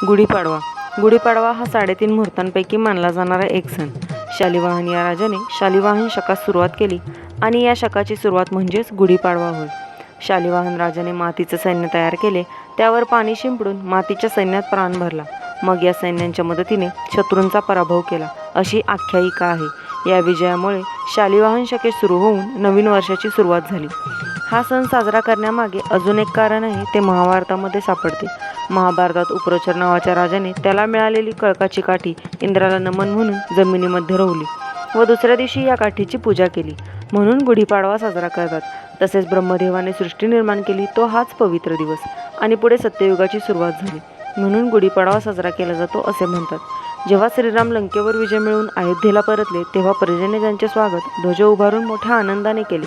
गुढीपाडवा. गुढीपाडवा हा 3.5 मुहूर्तांपैकी मानला जाणारा एक सण. शालिवाहन या राजाने शालिवाहन शकास सुरुवात केली आणि या शकाची सुरुवात म्हणजेच गुढीपाडवा होय. शालिवाहन राजाने मातीचं सैन्य तयार केले, त्यावर पाणी शिंपडून मातीच्या सैन्यात प्राण भरला. मग या सैन्यांच्या मदतीने शत्रूंचा पराभव केला, अशी आख्यायिका आहे. या विजयामुळे शालिवाहन शके सुरू होऊन नवीन वर्षाची सुरुवात झाली. हा सण साजरा करण्यामागे अजून एक कारण आहे, ते महाभारतामध्ये सापडते. महाभारतात उग्रचर नावाच्या राजाने त्याला मिळालेली कळकाची काठी इंद्राला नमन म्हणून जमिनीमध्ये रोवली व दुसऱ्या दिवशी या काठीची पूजा केली, म्हणून गुढीपाडवा साजरा करतात. तसेच ब्रह्मदेवाने सृष्टी निर्माण केली, तो हाच पवित्र दिवस. आणि पुढे सत्ययुगाची सुरुवात झाली, म्हणून गुढीपाडवा साजरा केला जातो असे म्हणतात. जेव्हा श्रीराम लंकेवर विजय मिळवून अयोध्येला परतले, तेव्हा प्रजेने त्यांचे स्वागत ध्वज उभारून मोठ्या आनंदाने केले.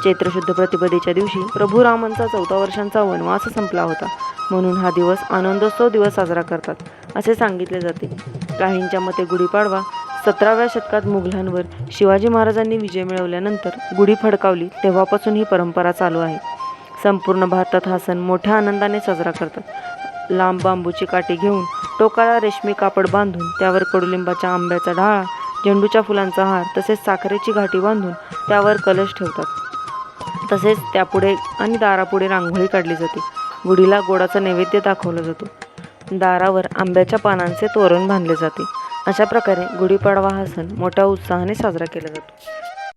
चैत्र शुद्ध प्रतिपदेच्या दिवशी प्रभू रामांचा 14 वर्षांचा वनवास संपला होता, म्हणून हा दिवस आनंदोत्सव दिवस साजरा करतात असे सांगितले जाते. काहींच्या मते गुढीपाडवा 17व्या शतकात मुघलांवर शिवाजी महाराजांनी विजय मिळवल्यानंतर गुढी फडकावली, तेव्हापासून ही परंपरा चालू आहे. संपूर्ण भारतात हा सण मोठ्या आनंदाने साजरा करतात. लांब बांबूची काठी घेऊन टोकाला रेशमी कापड बांधून त्यावर कडुलिंबाच्या आंब्याचा ढाळा, झेंडूच्या फुलांचा हार तसेच साखरेची घाटी बांधून त्यावर कलश ठेवतात. तसेच त्यापुढे आणि दारापुढे रांगोळी काढली जाते. गुढीला गोडाचा नैवेद्य दाखवला जातो. दारावर आंब्याच्या पानांचे तोरण बांधले जाते. अशा प्रकारे गुढीपाडवा हा सण मोठ्या उत्साहाने साजरा केला जातो.